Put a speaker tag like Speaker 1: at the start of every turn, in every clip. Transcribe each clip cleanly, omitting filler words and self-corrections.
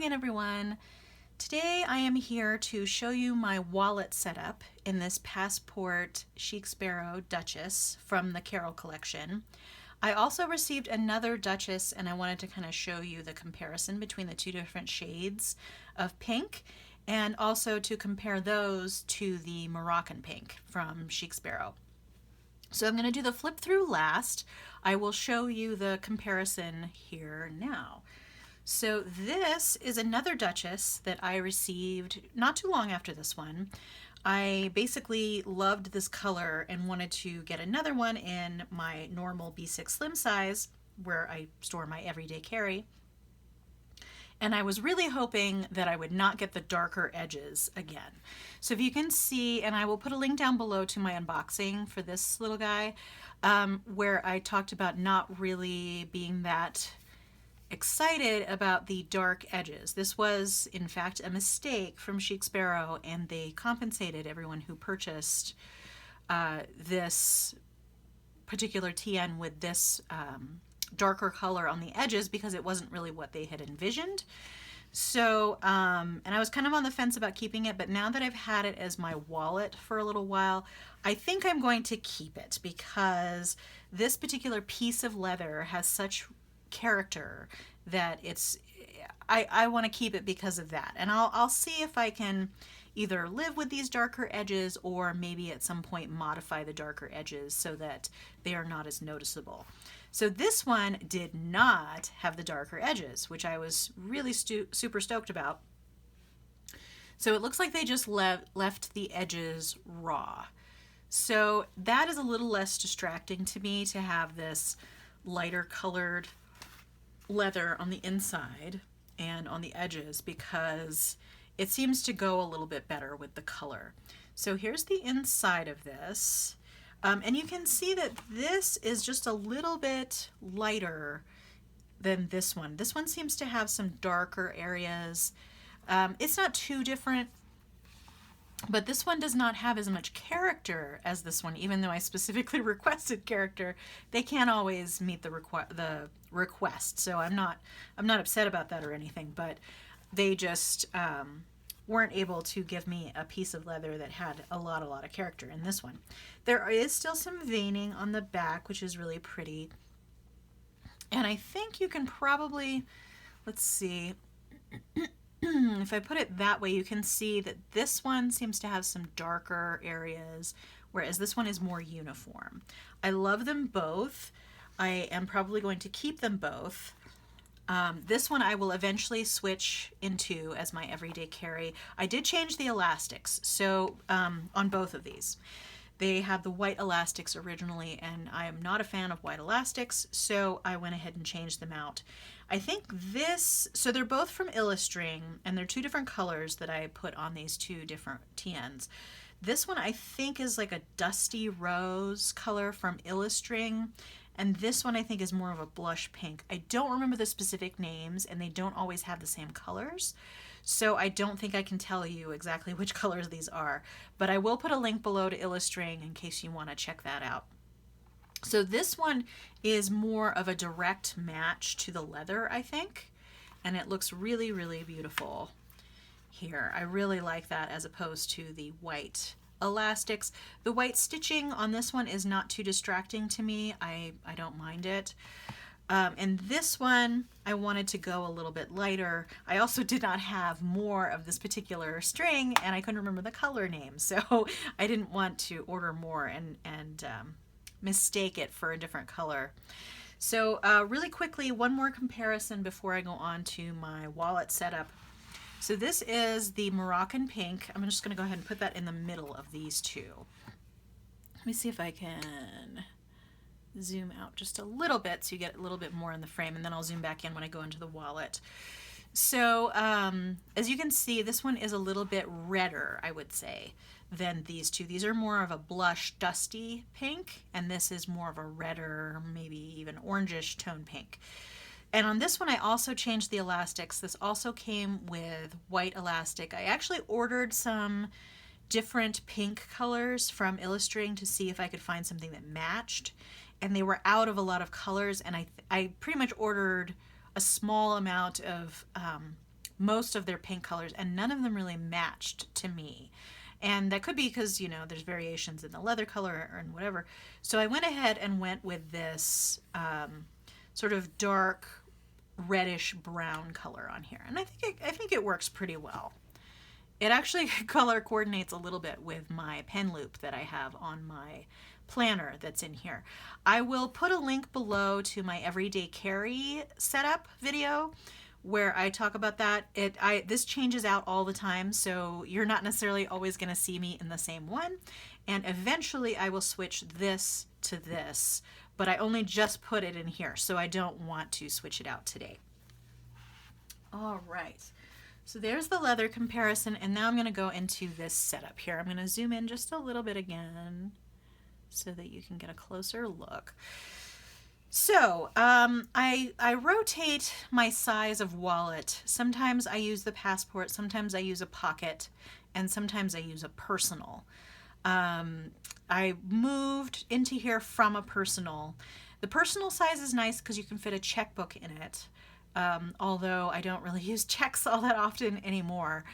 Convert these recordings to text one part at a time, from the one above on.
Speaker 1: again, everyone. Today I am here to show you my wallet setup in this Passport Chic Sparrow Duchess from the Carol collection. I also received another Duchess and I wanted to kind of show you the comparison between the two different shades of pink and also to compare those to the Moroccan pink from Chic Sparrow. So I'm going to do the flip through last. I will show you the comparison here now. So this is another Duchess that I received not too long after this one. I basically loved this color and wanted to get another one in my normal B6 slim size where I store my everyday carry. And I was really hoping that I would not get the darker edges again. So if you can see, and I will put a link down below to my unboxing for this little guy, where I talked about not really being that excited about the dark edges. This was, in fact, a mistake from Chic Sparrow, and they compensated everyone who purchased this particular TN with this darker color on the edges because it wasn't really what they had envisioned. So, and I was kind of on the fence about keeping it, but now that I've had it as my wallet for a little while, I think I'm going to keep it because this particular piece of leather has such character that I want to keep it because of that. And I'll see if I can either live with these darker edges or maybe at some point modify the darker edges so that they are not as noticeable. So this one did not have the darker edges, which I was really super stoked about. So it looks like they just left the edges raw. So that is a little less distracting to me to have this lighter colored leather on the inside and on the edges because it seems to go a little bit better with the color. So here's the inside of this. And you can see that this is just a little bit lighter than this one. This one seems to have some darker areas. It's not too different, but this one does not have as much character as this one, even though I specifically requested character. They can't always meet the request, so I'm not upset about that or anything, but they just weren't able to give me a piece of leather that had a lot of character in this one. There is still some veining on the back, which is really pretty. And I think you can probably, let's see, if I put it that way, you can see that this one seems to have some darker areas, whereas this one is more uniform. I love them both. I am probably going to keep them both. This one I will eventually switch into as my everyday carry. I did change the elastics, so on both of these. They had the white elastics originally, and I am not a fan of white elastics, so I went ahead and changed them out. I think this, so they're both from Illustring, and they're two different colors that I put on these two different TNs. This one I think is like a dusty rose color from Illustring, and this one I think is more of a blush pink. I don't remember the specific names, and they don't always have the same colors, so I don't think I can tell you exactly which colors these are, but I will put a link below to Illustring in case you want to check that out. So this one is more of a direct match to the leather, I think, and it looks really, really beautiful here. I really like that as opposed to the white elastics. The white stitching on this one is not too distracting to me. I don't mind it. And this one, I wanted to go a little bit lighter. I also did not have more of this particular string, and I couldn't remember the color name, so I didn't want to order more and mistake it for a different color. So really quickly, one more comparison before I go on to my wallet setup. So this is the Moroccan pink. I'm just going to go ahead and put that in the middle of these two. Let me see if I can zoom out just a little bit so you get a little bit more in the frame, and then I'll zoom back in when I go into the wallet. So as you can see, this one is a little bit redder, I would say, than these two. These are more of a blush dusty pink, and this is more of a redder, maybe even orangish tone pink. And on this one, I also changed the elastics. This also came with white elastic. I actually ordered some different pink colors from Illustring to see if I could find something that matched. And they were out of a lot of colors, and I pretty much ordered a small amount of most of their pink colors, and none of them really matched to me. And that could be because, you know, there's variations in the leather color or whatever. So I went ahead and went with this sort of dark reddish brown color on here. And I think it works pretty well. It actually color coordinates a little bit with my pen loop that I have on my planner that's in here. I will put a link below to my everyday carry setup video where I talk about that. This changes out all the time, so you're not necessarily always going to see me in the same one. And eventually I will switch this to this, but I only just put it in here, so I don't want to switch it out today. All right. So there's the leather comparison, and now I'm going to go into this setup here. I'm going to zoom in just a little bit again so that you can get a closer look. So I rotate my size of wallet. Sometimes I use the passport, sometimes I use a pocket, and sometimes I use a personal. I moved into here from a personal. The personal size is nice because you can fit a checkbook in it. Although I don't really use checks all that often anymore.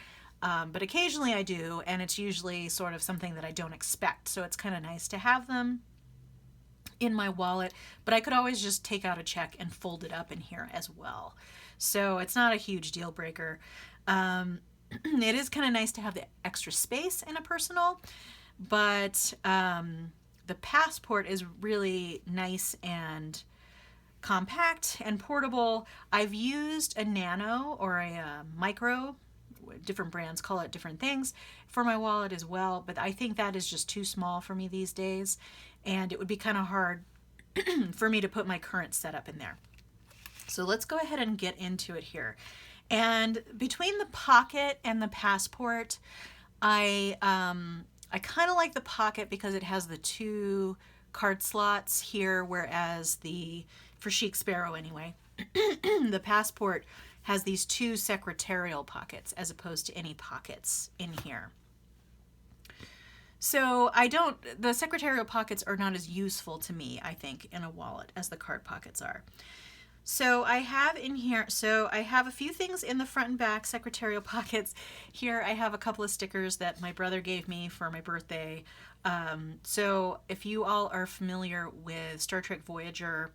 Speaker 1: But occasionally I do, and it's usually sort of something that I don't expect. So it's kind of nice to have them in my wallet, but I could always just take out a check and fold it up in here as well. So it's not a huge deal breaker. It is kind of nice to have the extra space in a personal, but the passport is really nice and compact and portable. I've used a nano or a micro, different brands call it different things, for my wallet as well, but I think that is just too small for me these days, and it would be kind of hard for me to put my current setup in there. So let's go ahead and get into it here. And between the pocket and the passport, I kind of like the pocket because it has the 2 card slots here, whereas for Chic Sparrow anyway, the passport has these 2 secretarial pockets as opposed to any pockets in here. So the secretarial pockets are not as useful to me, I think, in a wallet as the card pockets are. So I have in here, I have a few things in the front and back secretarial pockets. Here I have a couple of stickers that my brother gave me for my birthday. So if you all are familiar with Star Trek Voyager,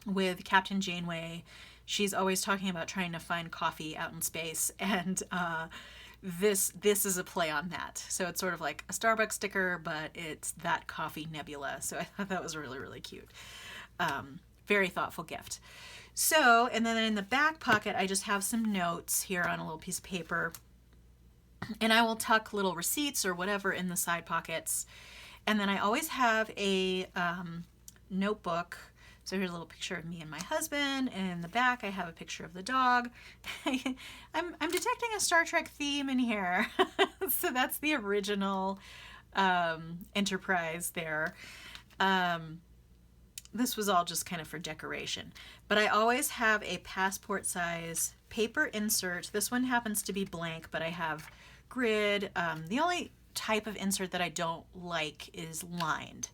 Speaker 1: with Captain Janeway, she's always talking about trying to find coffee out in space, and this is a play on that. So it's sort of like a Starbucks sticker, but it's that coffee nebula. So I thought that was really, really cute. Very thoughtful gift. So, and then in the back pocket, I just have some notes here on a little piece of paper, and I will tuck little receipts or whatever in the side pockets. And then I always have a notebook. So here's a little picture of me and my husband, and in the back I have a picture of the dog. I'm detecting a Star Trek theme in here. So that's the original Enterprise there. This was all just kind of for decoration. But I always have a passport size paper insert. This one happens to be blank, but I have grid. The only type of insert that I don't like is lined.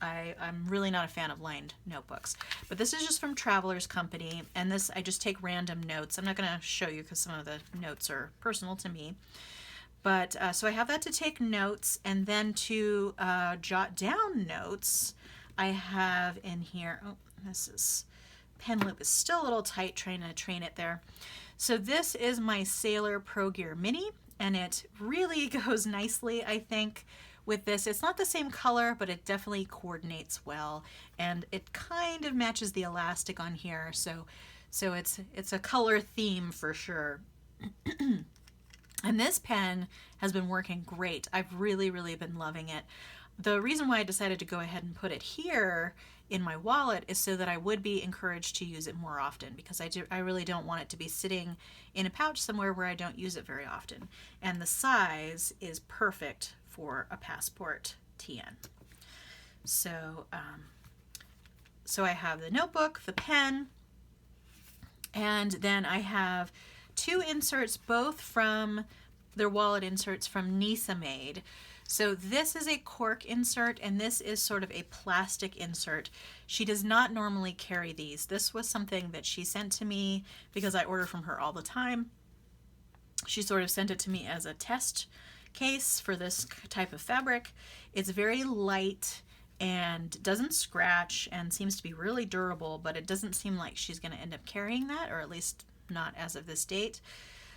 Speaker 1: I'm really not a fan of lined notebooks, but this is just from Traveler's Company, and this I just take random notes. I'm not going to show you because some of the notes are personal to me, but so I have that to take notes, and then to jot down notes, I have in here, pen loop is still a little tight, trying to train it there. So this is my Sailor Pro Gear Mini, and it really goes nicely, I think, with this. It's not the same color, but it definitely coordinates well, and it kind of matches the elastic on here, so it's a color theme for sure. And this pen has been working great. I've really, really been loving it. The reason why I decided to go ahead and put it here in my wallet is so that I would be encouraged to use it more often, because I really don't want it to be sitting in a pouch somewhere where I don't use it very often. And the size is perfect for a passport TN. So, so I have the notebook, the pen, and then I have 2 inserts, both from their wallet inserts from Nisa Made. So this is a cork insert, and this is sort of a plastic insert. She does not normally carry these. This was something that she sent to me because I order from her all the time. She sort of sent it to me as a test case for this type of fabric. It's very light and doesn't scratch and seems to be really durable, but it doesn't seem like she's going to end up carrying that, or at least not as of this date.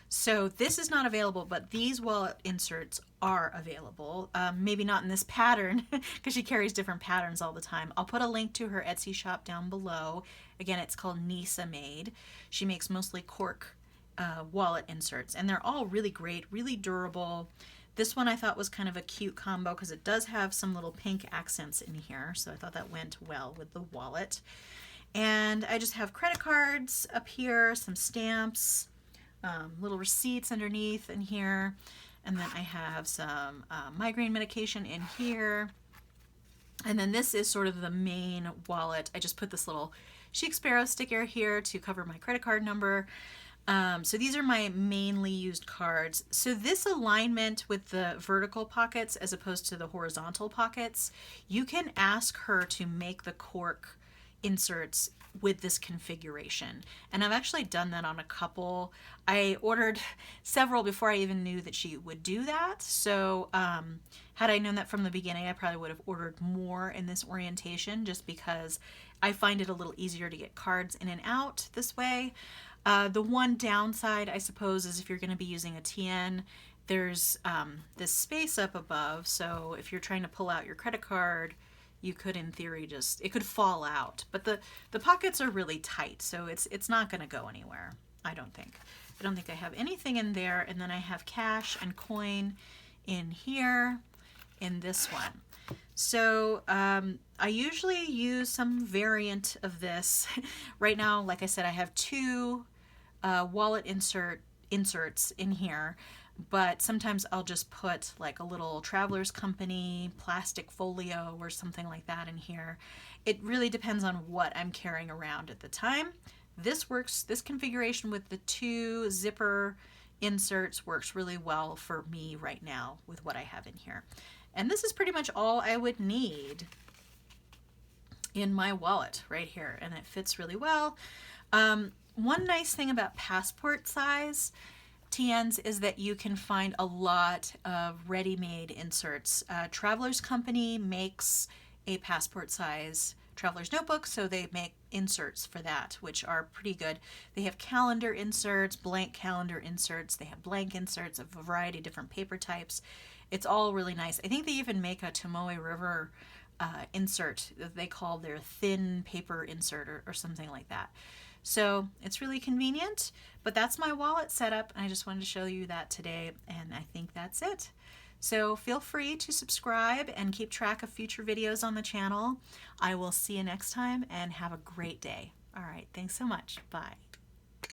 Speaker 1: So this is not available, but these wallet inserts are available. Maybe not in this pattern because she carries different patterns all the time. I'll put a link to her Etsy shop down below. Again, it's called Nisa Made. She makes mostly cork wallet inserts, and they're all really great, really durable. This one I thought was kind of a cute combo because it does have some little pink accents in here, so I thought that went well with the wallet. And I just have credit cards up here, some stamps, little receipts underneath in here, and then I have some migraine medication in here. And then this is sort of the main wallet. I just put this little Chic Sparrow sticker here to cover my credit card number. So these are my mainly used cards. So this alignment with the vertical pockets as opposed to the horizontal pockets, you can ask her to make the cork inserts with this configuration. And I've actually done that on a couple. I ordered several before I even knew that she would do that. So had I known that from the beginning, I probably would have ordered more in this orientation just because I find it a little easier to get cards in and out this way. The one downside, I suppose, is if you're going to be using a TN, there's this space up above. So if you're trying to pull out your credit card, you could, in theory, it could fall out. But the pockets are really tight, so it's not going to go anywhere, I don't think. I don't think I have anything in there. And then I have cash and coin in here in this one. So I usually use some variant of this. Right now, like I said, I have two wallet inserts in here, but sometimes I'll just put like a little Traveler's Company plastic folio or something like that in here. It really depends on what I'm carrying around at the time. This configuration with the two zipper inserts works really well for me right now with what I have in here. And this is pretty much all I would need in my wallet right here, and it fits really well. One nice thing about passport size TNs is that you can find a lot of ready-made inserts. Traveler's Company makes a passport size traveler's notebook, so they make inserts for that, which are pretty good. They have calendar inserts, blank calendar inserts, they have blank inserts of a variety of different paper types. It's all really nice. I think they even make a Tomoe River insert that they call their thin paper insert or something like that. So it's really convenient, but that's my wallet setup, and I just wanted to show you that today, and I think that's it. So feel free to subscribe and keep track of future videos on the channel. I will see you next time, and have a great day. All right, thanks so much. Bye.